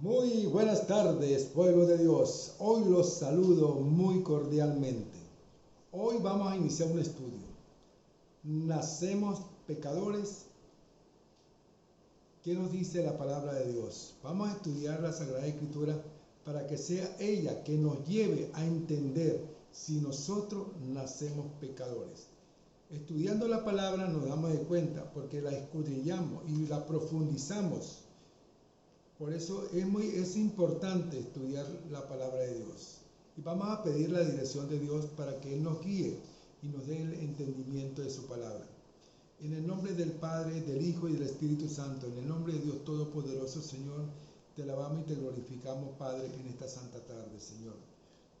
Muy buenas tardes, pueblo de Dios. Hoy los saludo muy cordialmente. Hoy vamos a iniciar un estudio. ¿Nacemos pecadores? ¿Qué nos dice la palabra de Dios? Vamos a estudiar la Sagrada Escritura para que sea ella que nos lleve a entender si nosotros nacemos pecadores. Estudiando la palabra nos damos de cuenta porque la escudriñamos y la profundizamos. Por eso es importante estudiar la palabra de Dios. Y vamos a pedir la dirección de Dios para que Él nos guíe y nos dé el entendimiento de su palabra. En el nombre del Padre, del Hijo y del Espíritu Santo, en el nombre de Dios Todopoderoso, Señor, te alabamos y te glorificamos, Padre, en esta santa tarde, Señor.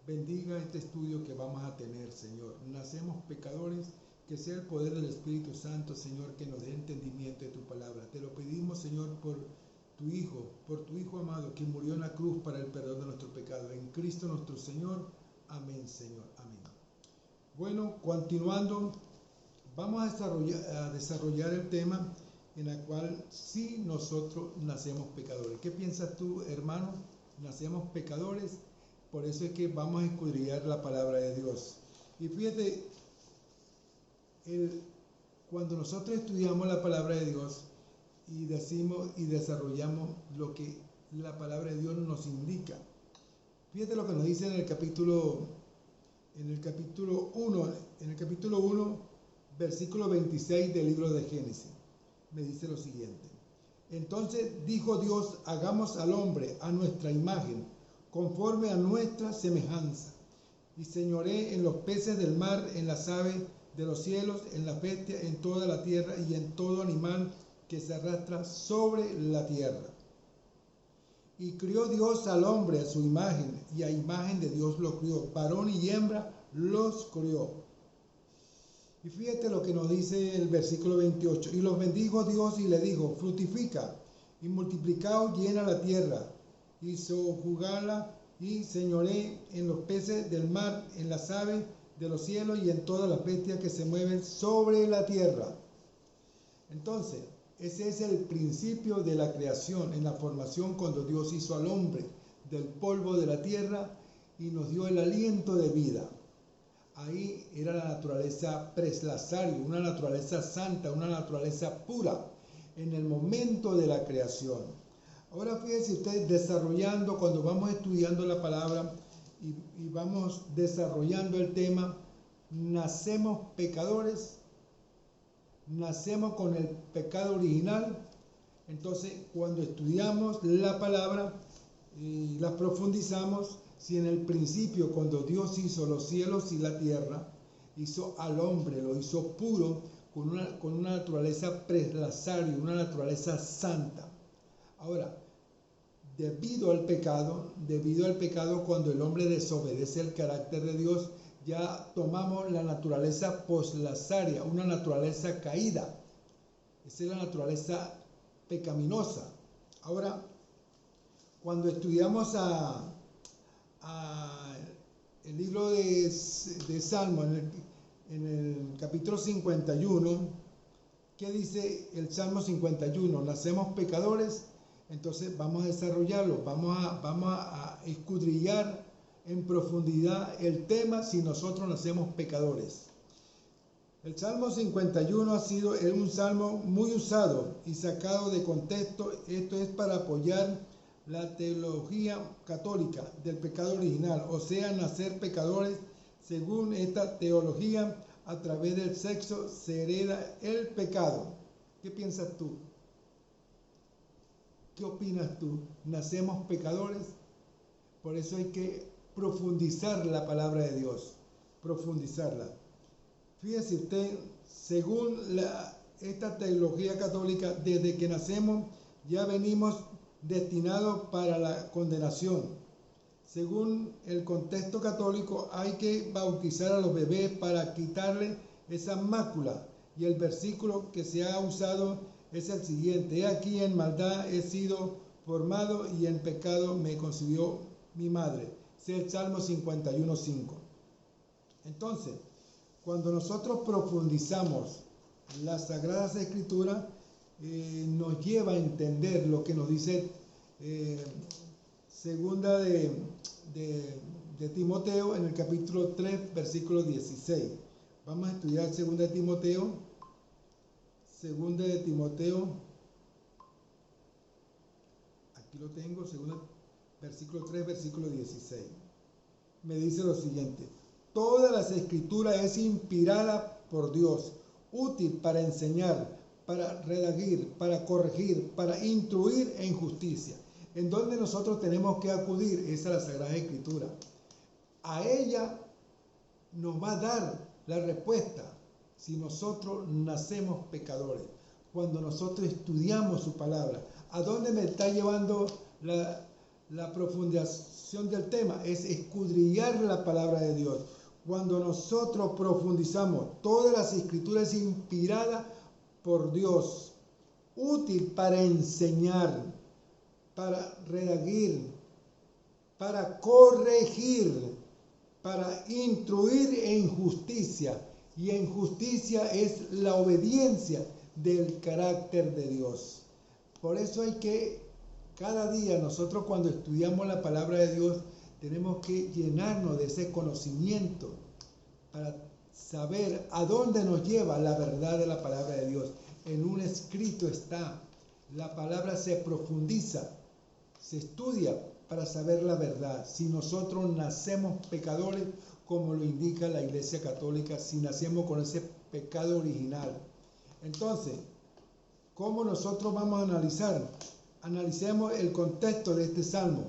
Bendiga este estudio que vamos a tener, Señor. Nacemos pecadores, que sea el poder del Espíritu Santo, Señor, que nos dé entendimiento de tu palabra. Te lo pedimos, Señor, por tu Hijo amado, que murió en la cruz para el perdón de nuestro pecado. En Cristo nuestro Señor. Amén, Señor. Amén. Bueno, continuando, vamos a desarrollar el tema en el cual sí nosotros nacemos pecadores. ¿Qué piensas tú, hermano? ¿Nacemos pecadores? Por eso es que vamos a escudriñar la palabra de Dios. Y fíjate, cuando nosotros estudiamos la palabra de Dios, y decimos y desarrollamos lo que la palabra de Dios nos indica. Fíjate lo que nos dice en el capítulo 1, versículo 26 del libro de Génesis. Me dice lo siguiente: entonces dijo Dios, hagamos al hombre a nuestra imagen, conforme a nuestra semejanza, y señoree en los peces del mar, en las aves de los cielos, en las bestias, en toda la tierra y en todo animal que se arrastra sobre la tierra. Y crió Dios al hombre a su imagen, y a imagen de Dios lo crió, varón y hembra los crió. Y fíjate lo que nos dice el versículo 28. Y los bendijo Dios y le dijo, fructifica y multiplicaos, llena la tierra, y sojuzgadla y señoree en los peces del mar, en las aves de los cielos y en todas las bestias que se mueven sobre la tierra. Entonces, ese es el principio de la creación, en la formación, cuando Dios hizo al hombre del polvo de la tierra y nos dio el aliento de vida. Ahí era la naturaleza preslazario, una naturaleza santa, una naturaleza pura, en el momento de la creación. Ahora fíjense ustedes, desarrollando, cuando vamos estudiando la palabra y vamos desarrollando el tema, ¿nacemos pecadores? ¿Nacemos con el pecado original? Entonces, cuando estudiamos la palabra y la profundizamos, si en el principio, cuando Dios hizo los cielos y la tierra, hizo al hombre, lo hizo puro, con una naturaleza preslazaria, una naturaleza santa. Ahora, debido al pecado, cuando el hombre desobedece el carácter de Dios, ya tomamos la naturaleza poslazaria, una naturaleza caída. Esa es la naturaleza pecaminosa. Ahora, cuando estudiamos el libro de Salmo, en el capítulo 51, ¿qué dice el Salmo 51? ¿Nacemos pecadores? Entonces vamos a desarrollarlo, vamos a escudriñar en profundidad el tema si nosotros nacemos pecadores. El Salmo 51 ha sido un salmo muy usado y sacado de contexto. Esto es para apoyar la teología católica del pecado original, o sea, nacer pecadores. Según esta teología, a través del sexo se hereda el pecado. ¿Qué piensas tú? ¿Qué opinas tú? ¿Nacemos pecadores? Por eso hay que profundizar la palabra de Dios, profundizarla. Fíjese usted, según esta teología católica, desde que nacemos ya venimos destinados para la condenación. Según el contexto católico, hay que bautizar a los bebés para quitarle esa mácula. Y el versículo que se ha usado es el siguiente: he aquí en maldad he sido formado y en pecado me concibió mi madre. Es el Salmo 51:5. Entonces, cuando nosotros profundizamos las Sagradas Escrituras, nos lleva a entender lo que nos dice Segunda de Timoteo, en el capítulo 3, versículo 16. Vamos a estudiar segunda de Timoteo. Segunda de Timoteo. Aquí lo tengo, segunda, versículo 3, versículo 16. Me dice lo siguiente: todas las escrituras es inspirada por Dios, útil para enseñar, para redarguir, para corregir, para instruir en justicia. En donde nosotros tenemos que acudir es a la Sagrada Escritura. A ella nos va a dar la respuesta si nosotros nacemos pecadores, cuando nosotros estudiamos su palabra. ¿A dónde me está llevando la profundización del tema? Es escudriñar la palabra de Dios. Cuando nosotros profundizamos, todas las escrituras inspiradas por Dios, útil para enseñar, para redarguir, para corregir, para instruir en justicia. Y en justicia es la obediencia del carácter de Dios. Por eso hay que, cada día nosotros cuando estudiamos la palabra de Dios, tenemos que llenarnos de ese conocimiento para saber a dónde nos lleva la verdad de la palabra de Dios. En un escrito está. La palabra se profundiza, se estudia para saber la verdad. Si nosotros nacemos pecadores, como lo indica la Iglesia Católica, si nacemos con ese pecado original. Entonces, ¿cómo nosotros vamos a analizar? Analicemos el contexto de este salmo.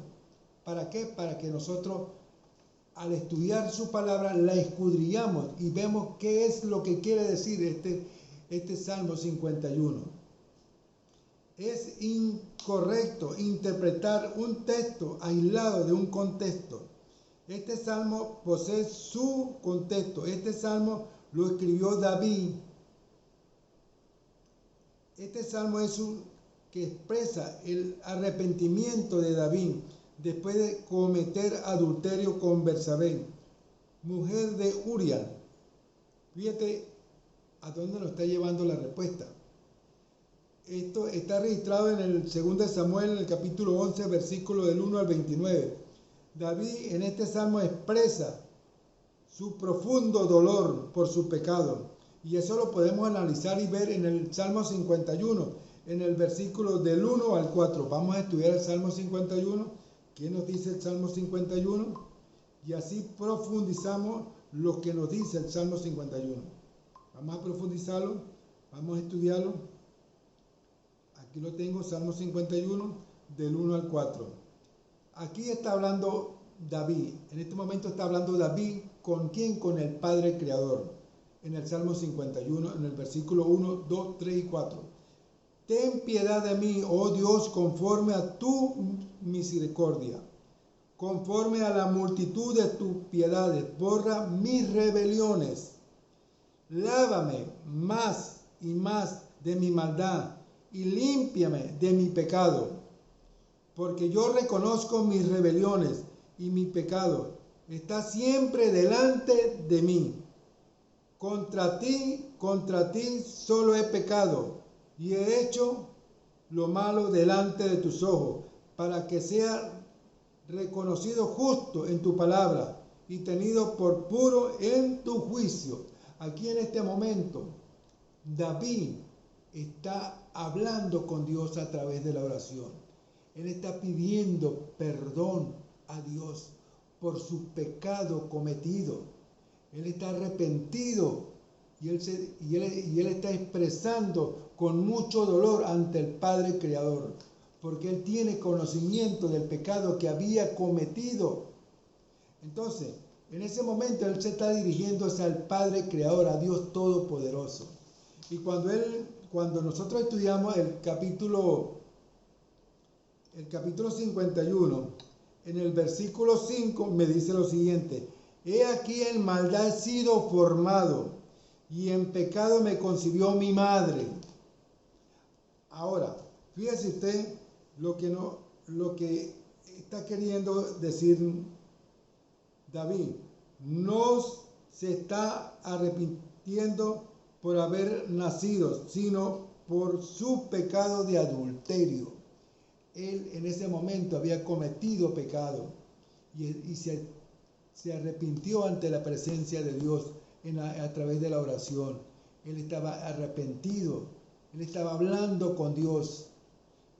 ¿Para qué? Para que nosotros, al estudiar su palabra, la escudriñamos y vemos qué es lo que quiere decir este Salmo 51. Es incorrecto interpretar un texto aislado de un contexto. Este salmo posee su contexto. Este salmo lo escribió David. Este salmo es que expresa el arrepentimiento de David después de cometer adulterio con Betsabé, mujer de Uría. Fíjate a dónde nos está llevando la respuesta. Esto está registrado en el 2 Samuel, en el capítulo 11, versículo del 1 al 29. David en este salmo expresa su profundo dolor por su pecado. Y eso lo podemos analizar y ver en el Salmo 51, en el versículo del 1 al 4. Vamos a estudiar el Salmo 51. ¿Qué nos dice el Salmo 51? Y así profundizamos lo que nos dice el Salmo 51. Vamos a profundizarlo, vamos a estudiarlo. Aquí lo tengo, Salmo 51, del 1 al 4. Aquí está hablando David. En este momento está hablando David, ¿con quién? Con el Padre Creador. En el Salmo 51, en el versículo 1, 2, 3 y 4. Ten piedad de mí, oh Dios, conforme a tu misericordia. Conforme a la multitud de tus piedades, borra mis rebeliones. Lávame más y más de mi maldad y límpiame de mi pecado, porque yo reconozco mis rebeliones y mi pecado está siempre delante de mí. Contra ti solo he pecado y he hecho lo malo delante de tus ojos, para que sea reconocido justo en tu palabra y tenido por puro en tu juicio. Aquí en este momento, David está hablando con Dios a través de la oración. Él está pidiendo perdón a Dios por su pecado cometido. Él está arrepentido y él está expresando con mucho dolor ante el Padre Creador, porque él tiene conocimiento del pecado que había cometido. Entonces, en ese momento él se está dirigiéndose al Padre Creador, a Dios Todopoderoso. Y cuando nosotros estudiamos el capítulo 51, en el versículo 5 me dice lo siguiente: he aquí en maldad he sido formado, y en pecado me concibió mi madre. Ahora, fíjese usted lo que está queriendo decir David. No se está arrepintiendo por haber nacido, sino por su pecado de adulterio. él en ese momento había cometido pecado y se arrepintió ante la presencia de Dios a través de la oración. Él estaba arrepentido, él estaba hablando con Dios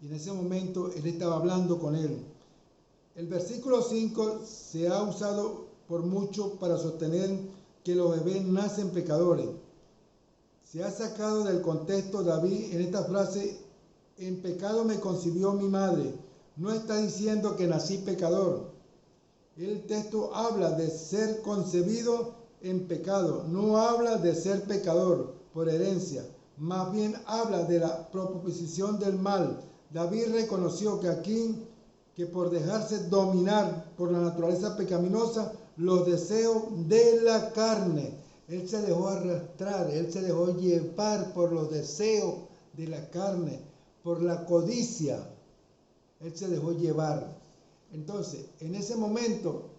y en ese momento él estaba hablando con él. El versículo 5 se ha usado por mucho para sostener que los bebés nacen pecadores. Se ha sacado del contexto David en esta frase: en pecado me concibió mi madre. No está diciendo que nací pecador. El texto habla de ser concebido en pecado, no habla de ser pecador por herencia, más bien habla de la proposición del mal. David reconoció que por dejarse dominar por la naturaleza pecaminosa, los deseos de la carne, él se dejó arrastrar, él se dejó llevar por los deseos de la carne, por la codicia, él se dejó llevar. Entonces, en ese momento,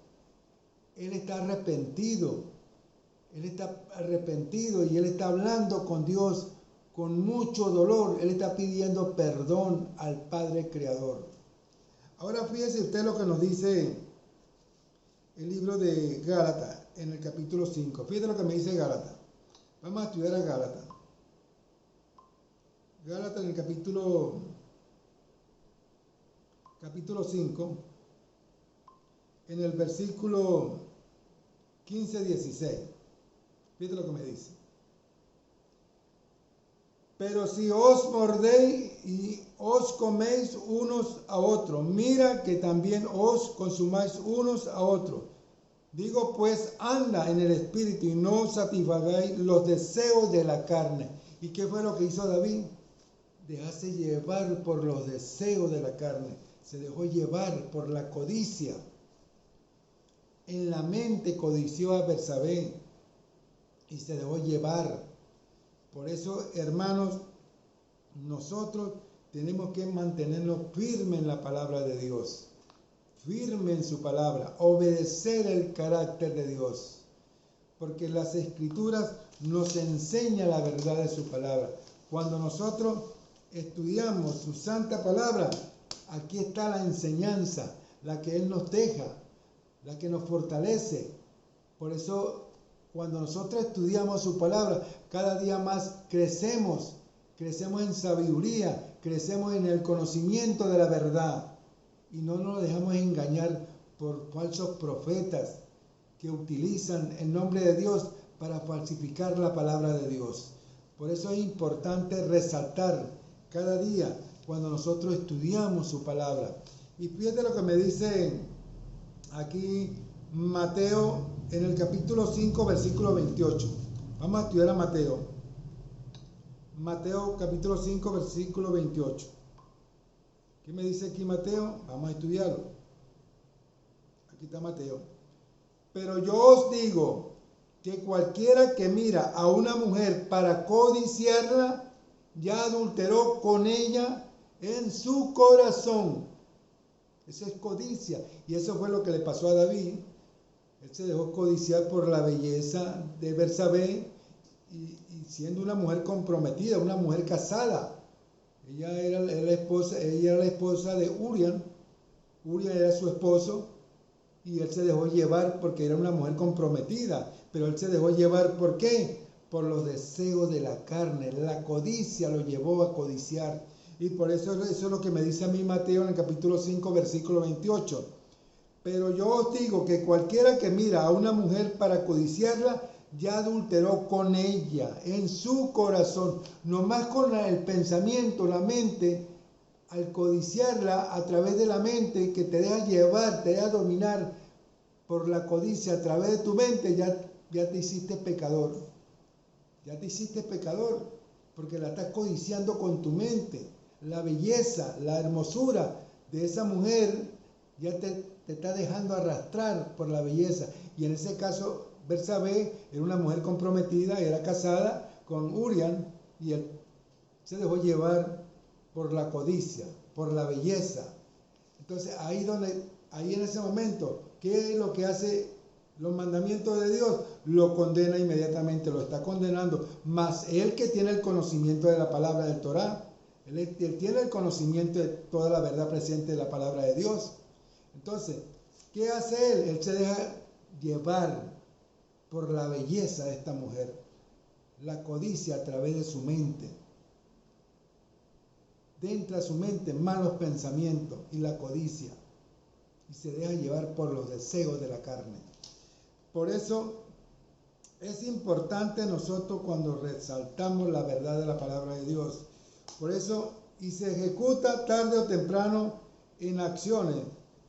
él está arrepentido y él está hablando con Dios con mucho dolor. Él está pidiendo perdón al Padre Creador. Ahora fíjese usted lo que nos dice el libro de Gálatas en el capítulo 5. Fíjate lo que me dice Gálatas. Vamos a estudiar a Gálatas. Gálatas en el capítulo 5, en el versículo 15-16. Fíjate lo que me dice. Pero si os mordéis y os coméis unos a otros, mira que también os consumáis unos a otros. Digo pues, anda en el espíritu y no satisfagáis los deseos de la carne. ¿Y qué fue lo que hizo David? Dejarse llevar por los deseos de la carne. Se dejó llevar por la codicia. En la mente codició a Betsabé y se dejó llevar. Por eso, hermanos, nosotros tenemos que mantenernos firmes en la palabra de Dios, firmes en su palabra, obedecer el carácter de Dios, porque las Escrituras nos enseñan la verdad de su palabra. Cuando nosotros estudiamos su santa palabra, aquí está la enseñanza, la que Él nos deja, la que nos fortalece. Por eso, cuando nosotros estudiamos su palabra, cada día más crecemos en sabiduría, crecemos en el conocimiento de la verdad y no nos dejamos engañar por falsos profetas que utilizan el nombre de Dios para falsificar la palabra de Dios. Por eso es importante resaltar cada día cuando nosotros estudiamos su palabra. Y fíjate lo que me dice aquí Mateo en el capítulo 5, versículo 28. Vamos a estudiar a Mateo. Mateo capítulo 5, versículo 28. ¿Qué me dice aquí Mateo? Vamos a estudiarlo. Aquí está Mateo. Pero yo os digo que cualquiera que mira a una mujer para codiciarla, ya adulteró con ella en su corazón. Eso es codicia. Y eso fue lo que le pasó a David. Él se dejó codiciar por la belleza de Betsabé y siendo una mujer comprometida, una mujer casada. Ella era la esposa de Urián. Urián era su esposo y él se dejó llevar porque era una mujer comprometida. Pero él se dejó llevar, ¿por qué? Por los deseos de la carne. La codicia lo llevó a codiciar. Y por eso es lo que me dice a mí Mateo en el capítulo 5, versículo 28. Pero yo os digo que cualquiera que mira a una mujer para codiciarla, ya adulteró con ella en su corazón. Nomás con el pensamiento, la mente, al codiciarla a través de la mente, que te deja llevar, te deja dominar por la codicia a través de tu mente, ya te hiciste pecador. Ya te hiciste pecador, porque la estás codiciando con tu mente. La belleza, la hermosura de esa mujer ya te está dejando arrastrar por la belleza. Y en ese caso, Betsabé era una mujer comprometida, era casada con Urián y él se dejó llevar por la codicia, por la belleza. Entonces ahí en ese momento, ¿qué es lo que hace los mandamientos de Dios? Lo condena inmediatamente, lo está condenando. Mas él que tiene el conocimiento de la palabra del Torá, Él tiene el conocimiento de toda la verdad presente de la palabra de Dios. Entonces, ¿qué hace él? Él se deja llevar por la belleza de esta mujer, la codicia a través de su mente. Entra a su mente malos pensamientos y la codicia, y se deja llevar por los deseos de la carne. Por eso es importante nosotros cuando resaltamos la verdad de la palabra de Dios. Por eso, y se ejecuta tarde o temprano en acciones.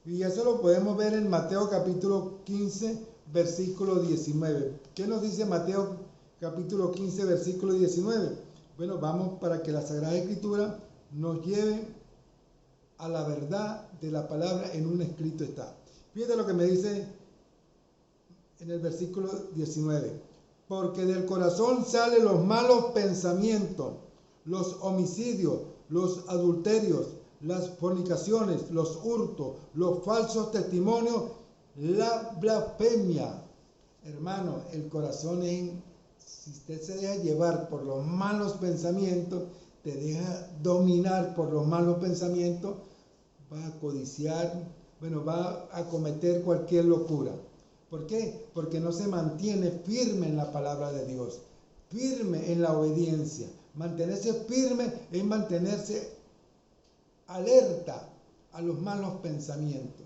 Y eso lo podemos ver en Mateo capítulo 15, versículo 19. ¿Qué nos dice Mateo capítulo 15, versículo 19? Bueno, vamos para que la Sagrada Escritura nos lleve a la verdad de la palabra en un escrito está. Fíjate lo que me dice en el versículo 19. Porque del corazón salen los malos pensamientos, los homicidios, los adulterios, las fornicaciones, los hurtos, los falsos testimonios, la blasfemia. Hermano, el corazón si usted se deja llevar por los malos pensamientos, te deja dominar por los malos pensamientos, va a codiciar, va a cometer cualquier locura. ¿Por qué? Porque no se mantiene firme en la palabra de Dios, firme en la obediencia. Mantenerse firme es mantenerse alerta a los malos pensamientos.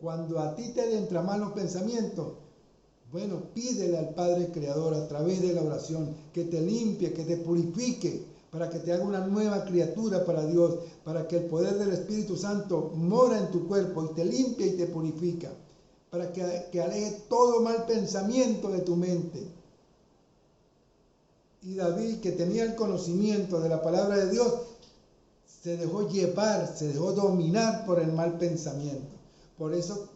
Cuando a ti te entran malos pensamientos, pídele al Padre Creador a través de la oración que te limpie, que te purifique, para que te haga una nueva criatura para Dios, para que el poder del Espíritu Santo mora en tu cuerpo y te limpia y te purifica, para que aleje todo mal pensamiento de tu mente. Y David, que tenía el conocimiento de la palabra de Dios, se dejó llevar, se dejó dominar por el mal pensamiento. Por eso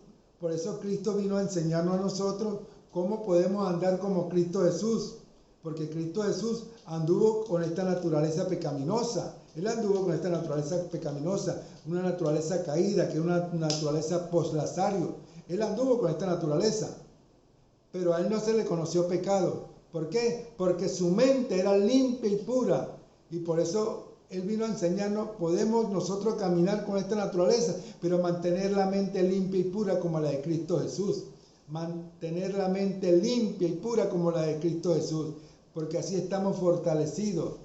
Cristo vino a enseñarnos a nosotros cómo podemos andar como Cristo Jesús. Porque Cristo Jesús anduvo con esta naturaleza pecaminosa. Él anduvo con esta naturaleza pecaminosa, una naturaleza caída, que es una naturaleza post-Lazario. Él anduvo con esta naturaleza, pero a él no se le conoció pecado. ¿Por qué? Porque su mente era limpia y pura, y por eso él vino a enseñarnos, podemos nosotros caminar con esta naturaleza, pero mantener la mente limpia y pura como la de Cristo Jesús. Mantener la mente limpia y pura como la de Cristo Jesús, porque así estamos fortalecidos,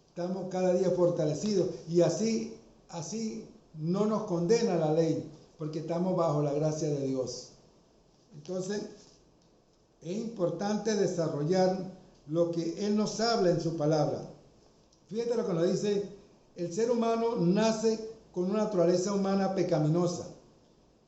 estamos cada día fortalecidos, y así no nos condena la ley, porque estamos bajo la gracia de Dios. Entonces, es importante desarrollar lo que Él nos habla en su palabra. Fíjate lo que nos dice: el ser humano nace con una naturaleza humana pecaminosa.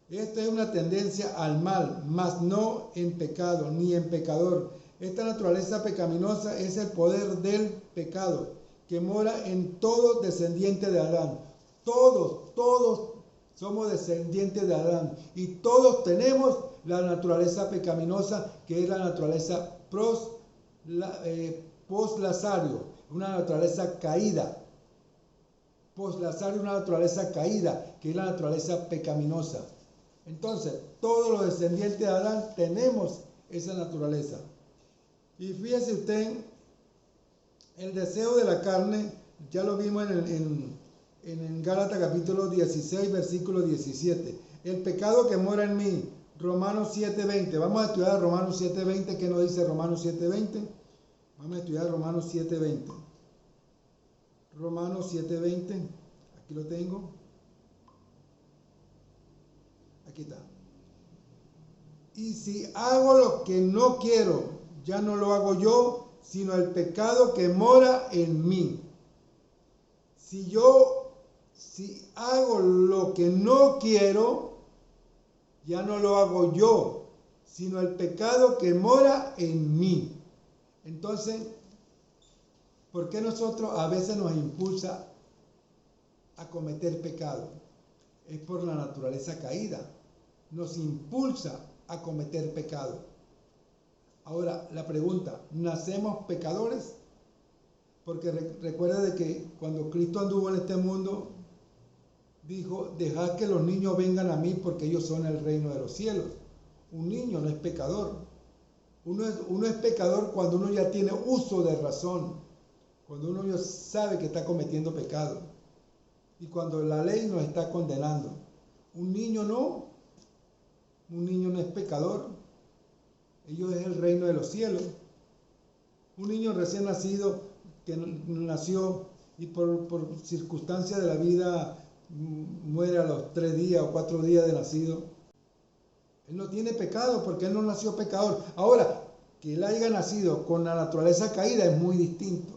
Esta es una tendencia al mal, mas no en pecado, ni en pecador. Esta naturaleza pecaminosa es el poder del pecado, que mora en todo descendiente de Adán. Todos somos descendientes de Adán, y todos tenemos la naturaleza pecaminosa, que es la naturaleza post-Lazario, una naturaleza caída. Post-Lazario, una naturaleza caída, que es la naturaleza pecaminosa. Entonces, todos los descendientes de Adán tenemos esa naturaleza. Y fíjese usted, el deseo de la carne, ya lo vimos en Gálatas capítulo 16, versículo 17. El pecado que mora en mí, Romanos 7:20. Vamos a estudiar Romanos 7:20. ¿Qué nos dice Romanos 7:20? Vamos a estudiar Romanos 7:20. Romanos 7:20. Aquí lo tengo. Aquí está. Y si hago lo que no quiero, ya no lo hago yo, sino el pecado que mora en mí. Si hago lo que no quiero, ya no lo hago yo, sino el pecado que mora en mí. Entonces, ¿por qué nosotros a veces nos impulsa a cometer pecado? Es por la naturaleza caída. Nos impulsa a cometer pecado. Ahora, la pregunta: ¿nacemos pecadores? Porque recuerda de que cuando Cristo anduvo en este mundo, dijo: dejad que los niños vengan a mí, porque ellos son el reino de los cielos. Un niño no es pecador. Uno es pecador cuando uno ya tiene uso de razón. Cuando uno ya sabe que está cometiendo pecado. Y cuando la ley nos está condenando. Un niño no. Un niño no es pecador. Ellos es el reino de los cielos. Un niño recién nacido que nació y por circunstancias de la vida muere a los 3 días o 4 días de nacido. Él no tiene pecado porque él no nació pecador. Ahora, que él haya nacido con la naturaleza caída es muy distinto.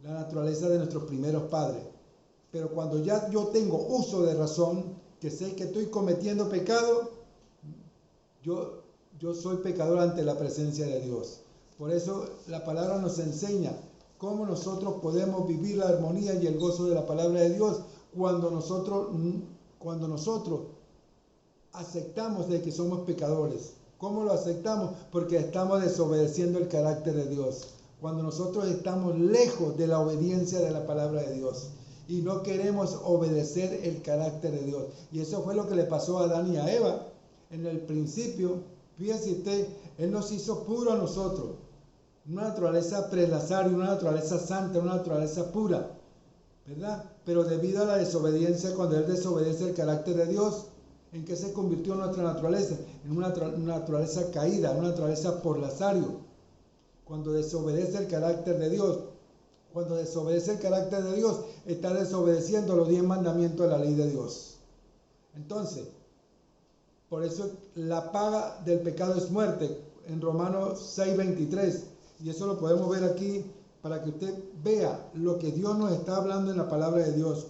La naturaleza de nuestros primeros padres. Pero cuando ya yo tengo uso de razón, que sé que estoy cometiendo pecado, yo soy pecador ante la presencia de Dios. Por eso la palabra nos enseña cómo nosotros podemos vivir la armonía y el gozo de la palabra de Dios cuando nosotros aceptamos de que somos pecadores. ¿Cómo lo aceptamos? Porque estamos desobedeciendo el carácter de Dios. Cuando nosotros estamos lejos de la obediencia de la palabra de Dios y no queremos obedecer el carácter de Dios. Y eso fue lo que le pasó a Adán y a Eva. En el principio, fíjese usted, Él nos hizo puro a nosotros. Una naturaleza prelazaria, una naturaleza santa, una naturaleza pura, ¿verdad? Pero debido a la desobediencia, cuando Él desobedece el carácter de Dios, ¿en qué se convirtió nuestra naturaleza? En una naturaleza caída, una naturaleza por lazario. Cuando desobedece el carácter de Dios, cuando desobedece el carácter de Dios, está desobedeciendo los 10 mandamientos de la ley de Dios. Entonces, por eso la paga del pecado es muerte, en Romanos 6:23. Y eso lo podemos ver aquí para que usted vea lo que Dios nos está hablando en la palabra de Dios.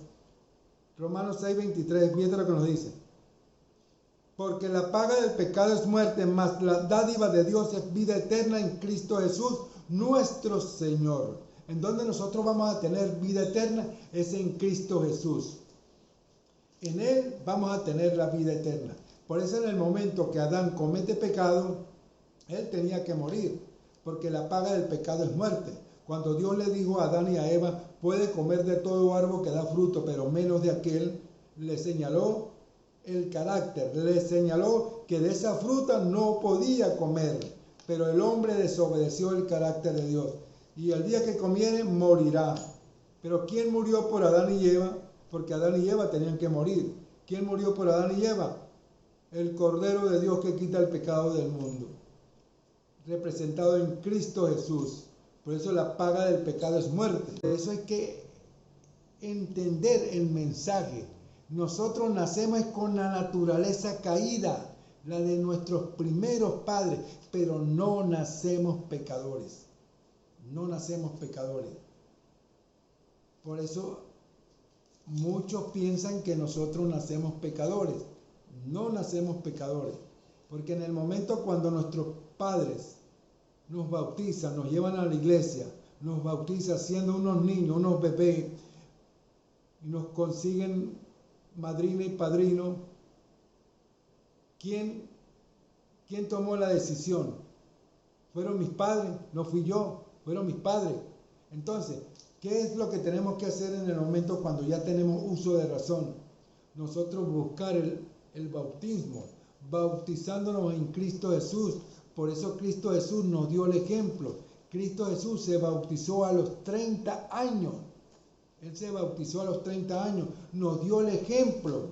Romanos 6:23, fíjate lo que nos dice. Porque la paga del pecado es muerte, mas la dádiva de Dios es vida eterna en Cristo Jesús, nuestro Señor. En donde nosotros vamos a tener vida eterna es en Cristo Jesús. En Él vamos a tener la vida eterna. Por eso en el momento que Adán comete pecado, él tenía que morir, porque la paga del pecado es muerte. Cuando Dios le dijo a Adán y a Eva, puede comer de todo árbol que da fruto, pero menos de aquel, le señaló el carácter, le señaló que de esa fruta no podía comer, pero el hombre desobedeció el carácter de Dios. Y el día que comiere, morirá. Pero ¿quién murió por Adán y Eva? Porque Adán y Eva tenían que morir. ¿Quién murió por Adán y Eva? El Cordero de Dios que quita el pecado del mundo, representado en Cristo Jesús. Por eso la paga del pecado es muerte. Por eso hay que entender el mensaje. Nosotros nacemos con la naturaleza caída, la de nuestros primeros padres, pero no nacemos pecadores. No nacemos pecadores. Por eso muchos piensan que nosotros nacemos pecadores. No nacemos pecadores, porque en el momento cuando nuestros padres nos bautizan, nos llevan a la iglesia, nos bautizan siendo unos niños, unos bebés, y nos consiguen madrina y padrino, ¿quién tomó la decisión? ¿Fueron mis padres? No fui yo, fueron mis padres. Entonces, ¿qué es lo que tenemos que hacer en el momento cuando ya tenemos uso de razón? Nosotros buscar el bautismo, bautizándonos en Cristo Jesús. Por eso Cristo Jesús nos dio el ejemplo. Cristo Jesús se bautizó a los 30 años. Él se bautizó a los 30 años. Nos dio el ejemplo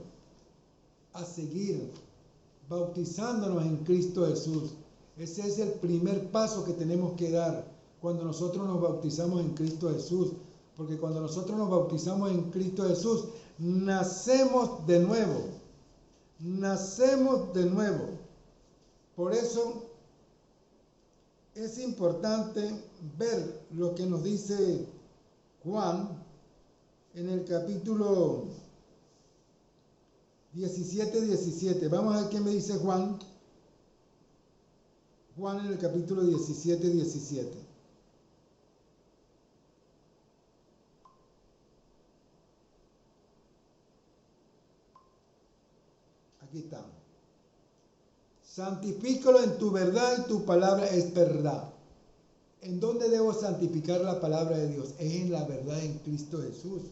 a seguir, bautizándonos en Cristo Jesús. Ese es el primer paso que tenemos que dar cuando nosotros nos bautizamos en Cristo Jesús. Porque cuando nosotros nos bautizamos en Cristo Jesús, nacemos de nuevo. Nacemos de nuevo. Por eso es importante ver lo que nos dice Juan en el capítulo 17. Vamos a ver qué me dice Juan. Juan en el capítulo 17. Aquí está. Santifícalo en tu verdad y tu palabra es verdad. ¿En dónde debo santificar la palabra de Dios? Es en la verdad en Cristo Jesús.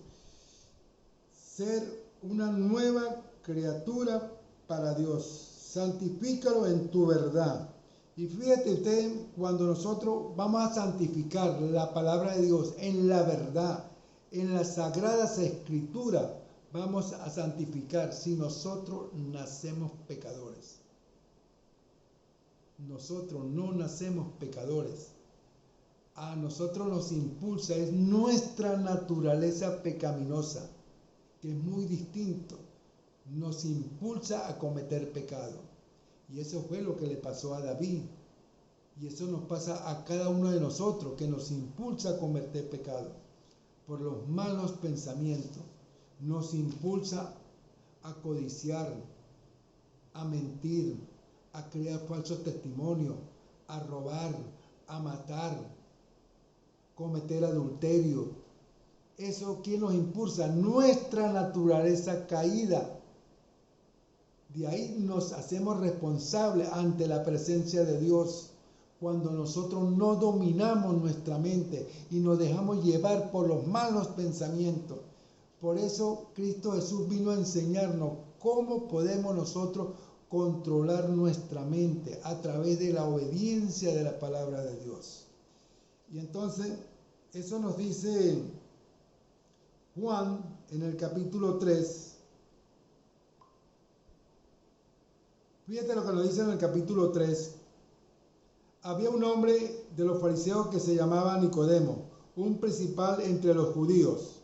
Ser una nueva criatura para Dios. Santifícalo en tu verdad. Y fíjate usted, cuando nosotros vamos a santificar la palabra de Dios en la verdad, en las sagradas escrituras, vamos a santificar si nosotros nacemos pecadores. Nosotros no nacemos pecadores. A nosotros nos impulsa, es nuestra naturaleza pecaminosa, que es muy distinto. Nos impulsa a cometer pecado. Y eso fue lo que le pasó a David. Y eso nos pasa a cada uno de nosotros, que nos impulsa a cometer pecado por los malos pensamientos. Nos impulsa a codiciar, a mentir, a crear falsos testimonios, a robar, a matar, cometer adulterio. ¿Eso quién nos impulsa? Nuestra naturaleza caída. De ahí nos hacemos responsables ante la presencia de Dios cuando nosotros no dominamos nuestra mente y nos dejamos llevar por los malos pensamientos. Por eso Cristo Jesús vino a enseñarnos cómo podemos nosotros controlar nuestra mente a través de la obediencia de la palabra de Dios. Y entonces, eso nos dice Juan en el capítulo 3. Fíjate lo que nos dice en el capítulo 3. Había un hombre de los fariseos que se llamaba Nicodemo, un principal entre los judíos.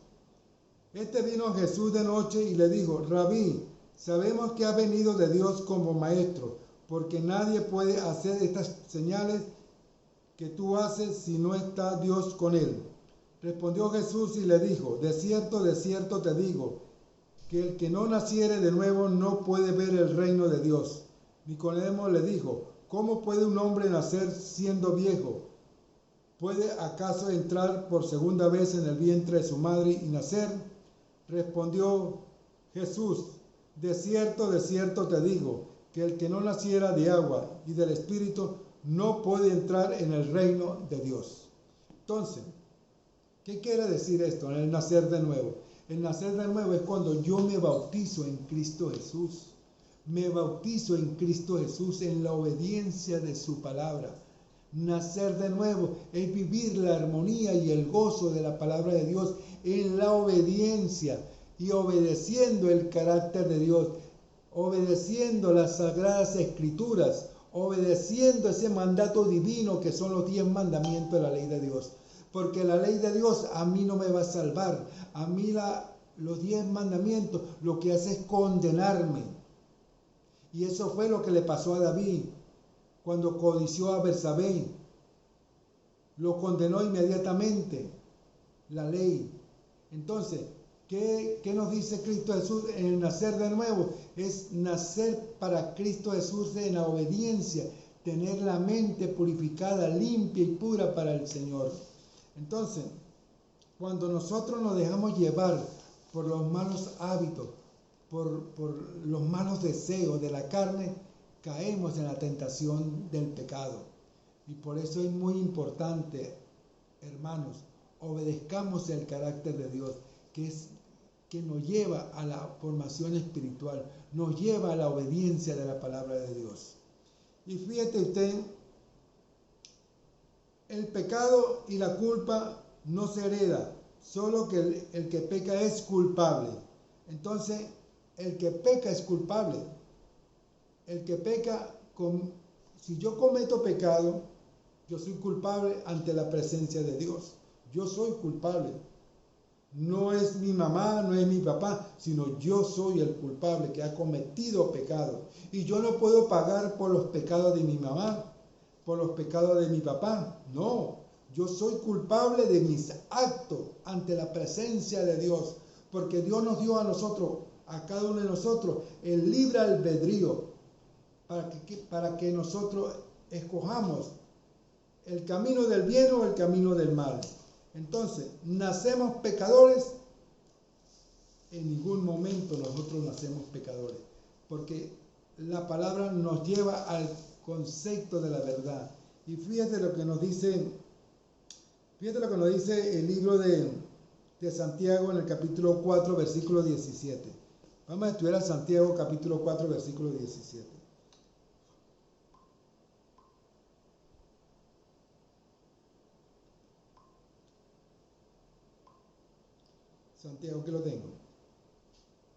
Este vino a Jesús de noche y le dijo: Rabí, sabemos que has venido de Dios como maestro, porque nadie puede hacer estas señales que tú haces si no está Dios con él. Respondió Jesús y le dijo: de cierto te digo, que el que no naciere de nuevo no puede ver el reino de Dios. Nicodemo le dijo: ¿cómo puede un hombre nacer siendo viejo? ¿Puede acaso entrar por segunda vez en el vientre de su madre y nacer? Respondió Jesús: de cierto te digo, que el que no naciera de agua y del Espíritu no puede entrar en el reino de Dios. Entonces, ¿qué quiere decir esto? El nacer de nuevo. El nacer de nuevo es cuando yo me bautizo en Cristo Jesús. Me bautizo en Cristo Jesús en la obediencia de su palabra. Nacer de nuevo es vivir la armonía y el gozo de la palabra de Dios en la obediencia y obedeciendo el carácter de Dios, obedeciendo las sagradas escrituras, obedeciendo ese mandato divino que son los 10 mandamientos de la ley de Dios. Porque la ley de Dios a mí no me va a salvar. A mí los 10 mandamientos lo que hace es condenarme. Y eso fue lo que le pasó a David cuando codició a Betsabé. Lo condenó inmediatamente la ley. Entonces, ¿qué nos dice Cristo Jesús en el nacer de nuevo? Es nacer para Cristo Jesús en la obediencia, tener la mente purificada, limpia y pura para el Señor. Entonces, cuando nosotros nos dejamos llevar por los malos hábitos, por los malos deseos de la carne, caemos en la tentación del pecado. Y por eso es muy importante, hermanos, obedezcamos el carácter de Dios, que nos lleva a la formación espiritual, nos lleva a la obediencia de la palabra de Dios. Y fíjate usted, el pecado y la culpa no se hereda, solo que el que peca es culpable. Entonces, el que peca es culpable. El que peca, si yo cometo pecado, yo soy culpable ante la presencia de Dios. Yo soy culpable. No es mi mamá, no es mi papá, sino yo soy el culpable que ha cometido pecado. Y yo no puedo pagar por los pecados de mi mamá, por los pecados de mi papá. No, yo soy culpable de mis actos ante la presencia de Dios. Porque Dios nos dio a nosotros, a cada uno de nosotros, el libre albedrío para que nosotros escojamos el camino del bien o el camino del mal. Entonces, ¿nacemos pecadores? En ningún momento nosotros nacemos pecadores, porque la palabra nos lleva al concepto de la verdad. Y fíjate lo que nos dice el libro de Santiago en el capítulo 4, versículo 17. Vamos a estudiar a Santiago capítulo 4, versículo 17. Santiago, que lo tengo.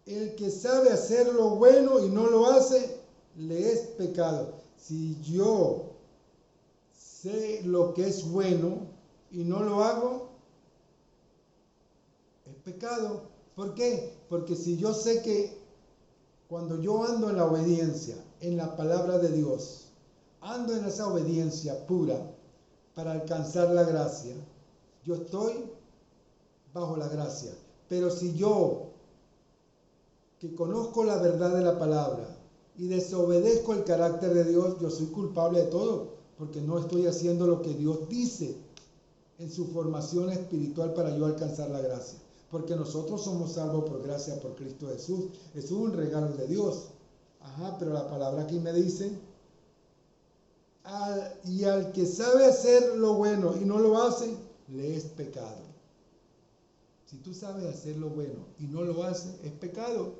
El que sabe hacer lo bueno y no lo hace, le es pecado. Si yo sé lo que es bueno y no lo hago, es pecado. ¿Por qué? Porque si yo sé que cuando yo ando en la obediencia, en la palabra de Dios, ando en esa obediencia pura para alcanzar la gracia, yo estoy bajo la gracia. Pero si yo, que conozco la verdad de la palabra y desobedezco el carácter de Dios, yo soy culpable de todo, porque no estoy haciendo lo que Dios dice en su formación espiritual para yo alcanzar la gracia. Porque nosotros somos salvos por gracia por Cristo Jesús. Es un regalo de Dios. Pero la palabra aquí me dice, y al que sabe hacer lo bueno y no lo hace, le es pecado. Si tú sabes hacer lo bueno y no lo haces, es pecado,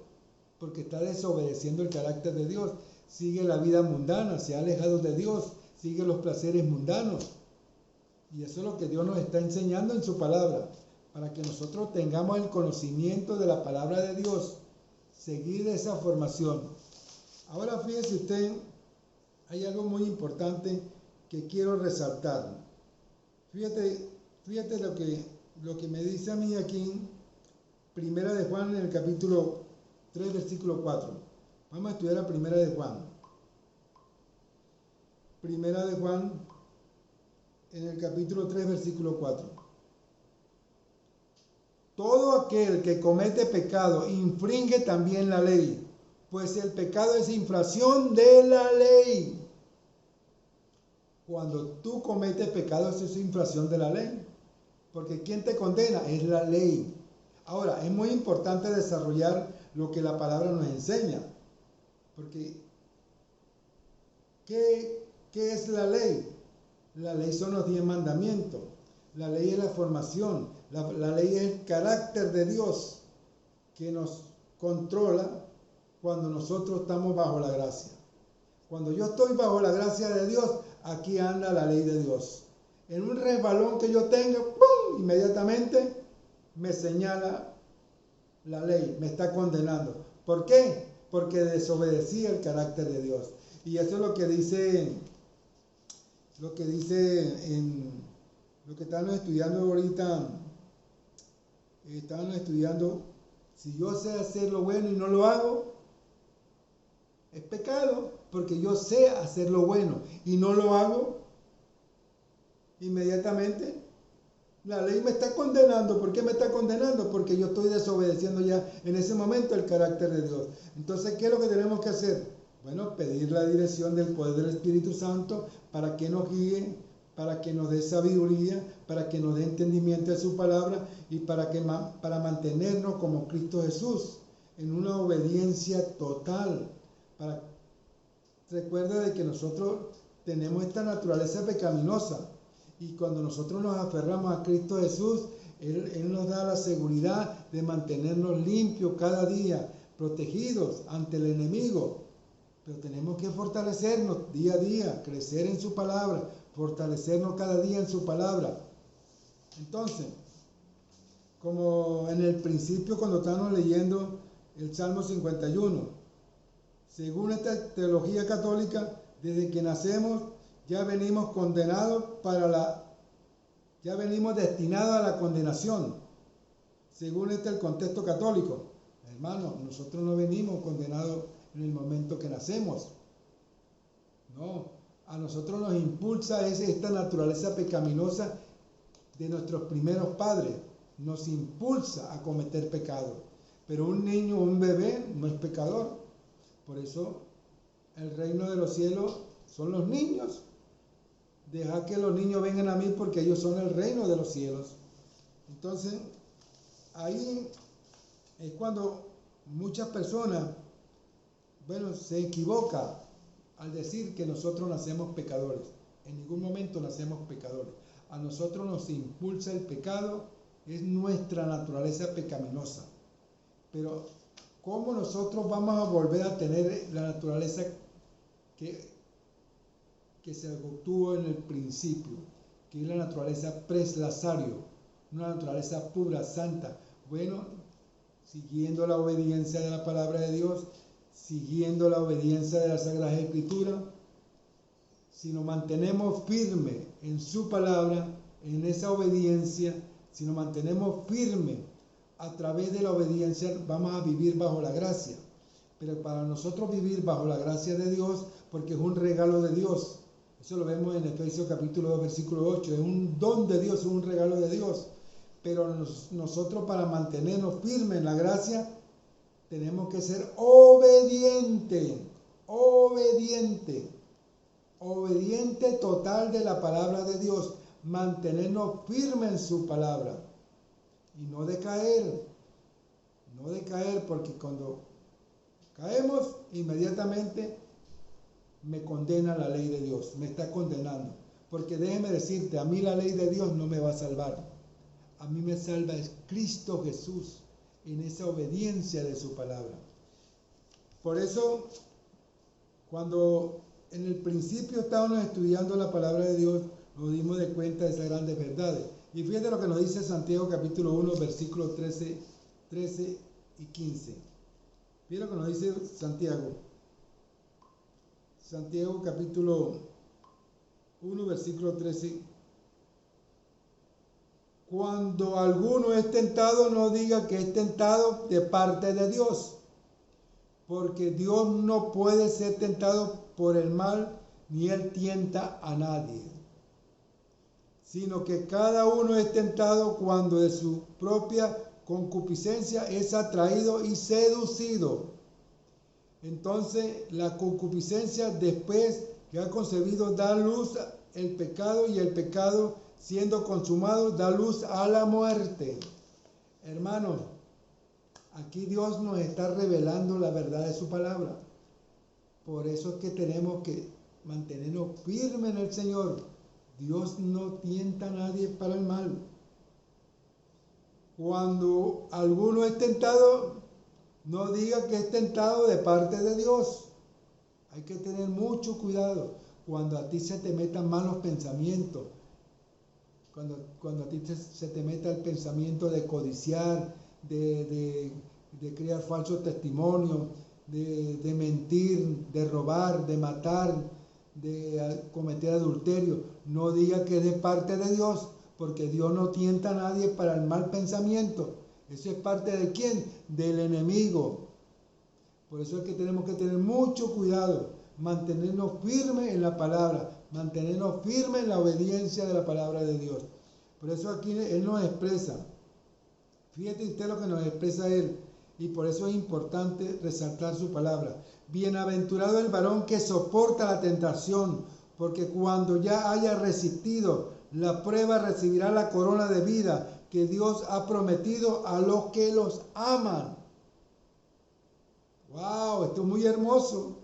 porque está desobedeciendo el carácter de Dios. Sigue la vida mundana, se ha alejado de Dios, sigue los placeres mundanos. Y eso es lo que Dios nos está enseñando en su palabra, para que nosotros tengamos el conocimiento de la palabra de Dios, seguir esa formación. Ahora fíjese usted, hay algo muy importante que quiero resaltar. Fíjate lo que me dice a mí aquí, Primera de Juan en el capítulo 3, versículo 4. Vamos a estudiar la Primera de Juan. Primera de Juan en el capítulo 3, versículo 4. Todo aquel que comete pecado infringe también la ley, pues el pecado es infracción de la ley. Cuando tú cometes pecado, eso es infracción de la ley. Porque ¿quién te condena? Es la ley. Ahora, es muy importante desarrollar lo que la palabra nos enseña. Porque, ¿qué es la ley? La ley son los 10 mandamientos. La ley es la formación. La ley es el carácter de Dios que nos controla cuando nosotros estamos bajo la gracia. Cuando yo estoy bajo la gracia de Dios, aquí anda la ley de Dios. En un resbalón que yo tenga, ¡pum!, inmediatamente me señala la ley, me está condenando. ¿Por qué? Porque desobedecí el carácter de Dios. Y eso es lo que dice en lo que están estudiando ahorita. Estaban estudiando, si yo sé hacer lo bueno y no lo hago, es pecado, porque yo sé hacer lo bueno y no lo hago, inmediatamente la ley me está condenando. ¿Por qué me está condenando? Porque yo estoy desobedeciendo ya en ese momento el carácter de Dios. Entonces, ¿qué es lo que tenemos que hacer? Bueno, pedir la dirección del poder del Espíritu Santo para que nos guíe, para que nos dé sabiduría, para que nos dé entendimiento de su palabra y para mantenernos como Cristo Jesús en una obediencia total. Recuerda de que nosotros tenemos esta naturaleza pecaminosa y cuando nosotros nos aferramos a Cristo Jesús, Él nos da la seguridad de mantenernos limpios cada día, protegidos ante el enemigo. Pero tenemos que fortalecernos día a día, crecer en su palabra, fortalecernos cada día en su palabra. Entonces, como en el principio cuando estábamos leyendo el Salmo 51, según esta teología católica, desde que nacemos ya venimos condenados ya venimos destinados a la condenación, según el contexto católico. Hermano, nosotros no venimos condenados en el momento que nacemos. No, a nosotros nos impulsa esta naturaleza pecaminosa de nuestros primeros padres. Nos impulsa a cometer pecado. Pero un niño o un bebé no es pecador. Por eso el reino de los cielos son los niños. Deja que los niños vengan a mí porque ellos son el reino de los cielos. Entonces, ahí es cuando muchas personas, se equivoca al decir que nosotros nacemos pecadores. En ningún momento nacemos pecadores. A nosotros nos impulsa el pecado, es nuestra naturaleza pecaminosa. Pero, ¿cómo nosotros vamos a volver a tener la naturaleza que se obtuvo en el principio, que es la naturaleza preslazario, una naturaleza pura, santa? Bueno, siguiendo la obediencia de la palabra de Dios, siguiendo la obediencia de la Sagrada Escritura. Si nos mantenemos firmes en su palabra, en esa obediencia, si nos mantenemos firmes a través de la obediencia, vamos a vivir bajo la gracia. Pero para nosotros vivir bajo la gracia de Dios, porque es un regalo de Dios, eso lo vemos en Efesios capítulo 2, versículo 8, es un don de Dios, es un regalo de Dios. Pero nosotros para mantenernos firmes en la gracia, tenemos que ser obedientes, obediente total de la palabra de Dios, mantenernos firmes en su palabra y no decaer, porque cuando caemos inmediatamente me condena la ley de Dios, me está condenando, porque déjeme decirte, a mí la ley de Dios no me va a salvar, a mí me salva es Cristo Jesús en esa obediencia de su palabra. Por eso, cuando en el principio estábamos estudiando la palabra de Dios, nos dimos de cuenta de esas grandes verdades. Y fíjate lo que nos dice Santiago capítulo 1, versículos 13 y 15. Fíjate lo que nos dice Santiago. Santiago capítulo 1, versículo 13. Cuando alguno es tentado, no diga que es tentado de parte de Dios, porque Dios no puede ser tentado por el mal, ni Él tienta a nadie, sino que cada uno es tentado cuando de su propia concupiscencia es atraído y seducido. Entonces la concupiscencia, después que ha concebido, da luz el pecado, y el pecado, siendo consumado, da luz a la muerte. Hermanos, aquí Dios nos está revelando la verdad de su palabra. Por eso es que tenemos que mantenernos firmes en el Señor. Dios no tienta a nadie para el mal. Cuando alguno es tentado, no diga que es tentado de parte de Dios. Hay que tener mucho cuidado cuando a ti se te metan malos pensamientos. Cuando a ti se te meta el pensamiento de codiciar, de crear falsos testimonios, de mentir, de robar, de matar, de cometer adulterio. No diga que es de parte de Dios, porque Dios no tienta a nadie para el mal pensamiento. Eso es parte de ¿quién? Del enemigo. Por eso es que tenemos que tener mucho cuidado, mantenernos firmes en la palabra, mantenernos firmes en la obediencia de la palabra de Dios. Por eso aquí Él nos expresa. Fíjate usted lo que nos expresa Él. Y por eso es importante resaltar su palabra. Bienaventurado el varón que soporta la tentación, porque cuando ya haya resistido la prueba recibirá la corona de vida que Dios ha prometido a los que los aman. ¡Wow! Esto es muy hermoso.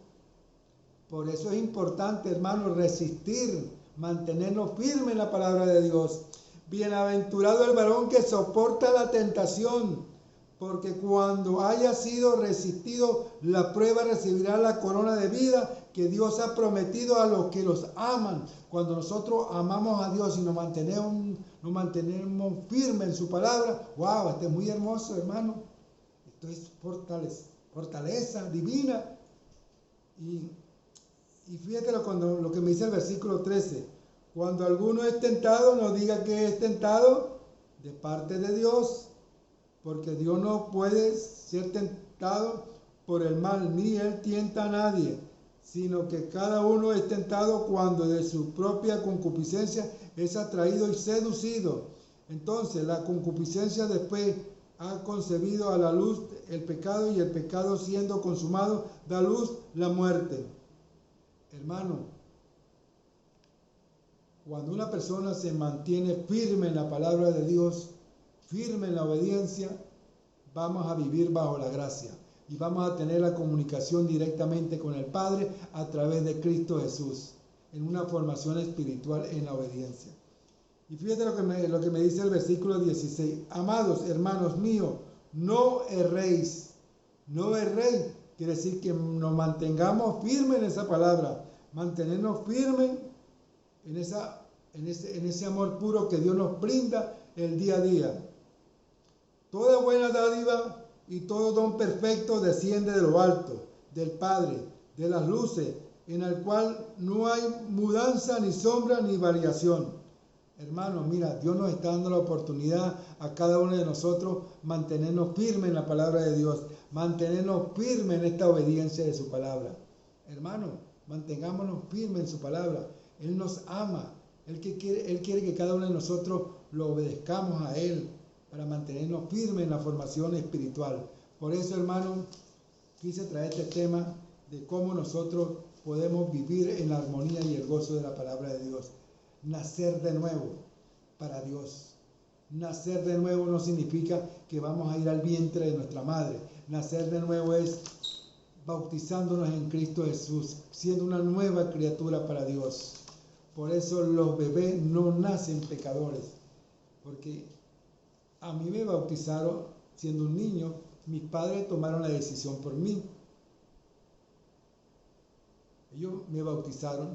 Por eso es importante, hermanos, resistir, mantenernos firmes en la palabra de Dios. Bienaventurado el varón que soporta la tentación, porque cuando haya sido resistido la prueba recibirá la corona de vida que Dios ha prometido a los que los aman. Cuando nosotros amamos a Dios y nos mantenemos firmes en su palabra, wow, esto es muy hermoso, hermano. Esto es fortaleza divina. Y fíjate lo que me dice el versículo 13. Cuando alguno es tentado, no diga que es tentado de parte de Dios, porque Dios no puede ser tentado por el mal, ni Él tienta a nadie, sino que cada uno es tentado cuando de su propia concupiscencia es atraído y seducido. Entonces la concupiscencia después ha concebido a la luz el pecado, y el pecado siendo consumado da luz la muerte. Hermano, cuando una persona se mantiene firme en la palabra de Dios, firme en la obediencia, vamos a vivir bajo la gracia y vamos a tener la comunicación directamente con el Padre a través de Cristo Jesús, en una formación espiritual en la obediencia. Y fíjate lo que me dice el versículo 16. Amados hermanos míos, no erréis. No erréis quiere decir que nos mantengamos firmes en esa palabra, mantenernos firmes en ese amor puro que Dios nos brinda el día a día. Toda buena dádiva Y todo don perfecto desciende de lo alto, del Padre, de las luces, en el cual no hay mudanza, ni sombra, ni variación. Hermanos, mira, Dios nos está dando la oportunidad a cada uno de nosotros mantenernos firmes en la palabra de Dios, mantenernos firmes en esta obediencia de su palabra. Hermanos, mantengámonos firmes en su palabra. Él nos ama. Él quiere que cada uno de nosotros lo obedezcamos a Él para mantenernos firmes en la formación espiritual. Por eso, hermanos, quise traer este tema de cómo nosotros podemos vivir en la armonía y el gozo de la palabra de Dios. Nacer de nuevo para Dios. Nacer de nuevo no significa que vamos a ir al vientre de nuestra madre. Nacer de nuevo es bautizándonos en Cristo Jesús, siendo una nueva criatura para Dios. Por eso los bebés no nacen pecadores, porque a mí me bautizaron siendo un niño, mis padres tomaron la decisión por mí. Ellos me bautizaron,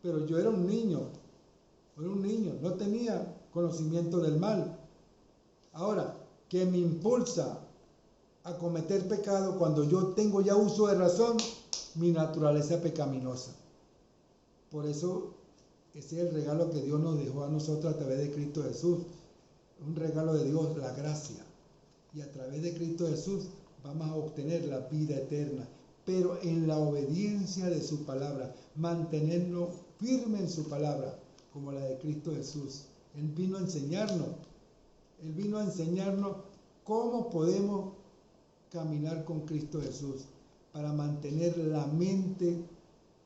pero yo era un niño, no tenía conocimiento del mal. Ahora, ¿qué me impulsa a cometer pecado cuando yo tengo ya uso de razón? Mi naturaleza pecaminosa. Por eso, ese es el regalo que Dios nos dejó a nosotros a través de Cristo Jesús. Un regalo de Dios, la gracia. Y a través de Cristo Jesús vamos a obtener la vida eterna. Pero en la obediencia de su palabra, mantenernos firmes en su palabra, como la de Cristo Jesús. Él vino a enseñarnos. Él vino a enseñarnos cómo podemos caminar con Cristo Jesús para mantener la mente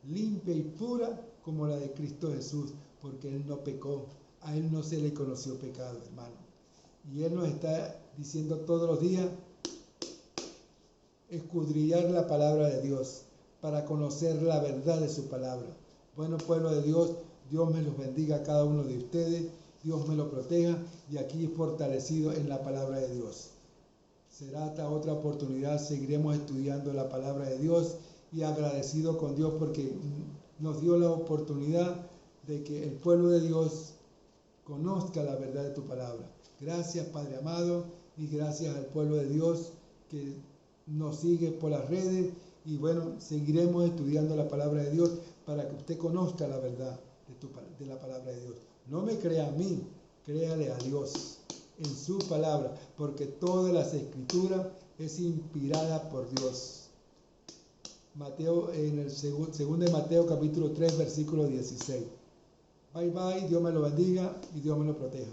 limpia y pura como la de Cristo Jesús, porque Él no pecó, a Él no se le conoció pecado, hermano. Y Él nos está diciendo todos los días, escudriñar la palabra de Dios para conocer la verdad de su palabra. Bueno, pueblo de Dios, Dios me los bendiga a cada uno de ustedes, Dios me lo proteja y aquí fortalecido en la palabra de Dios. Será hasta otra oportunidad, seguiremos estudiando la palabra de Dios y agradecido con Dios porque nos dio la oportunidad de que el pueblo de Dios conozca la verdad de tu palabra. Gracias, Padre amado, y gracias al pueblo de Dios que nos sigue por las redes. Y bueno, seguiremos estudiando la palabra de Dios para que usted conozca la verdad de la palabra de Dios. No me crea a mí, créale a Dios en su palabra, porque todas las escrituras es inspirada por Dios. Mateo, en el segundo de Mateo capítulo 3 versículo 16. Bye bye, Dios me lo bendiga y Dios me lo proteja.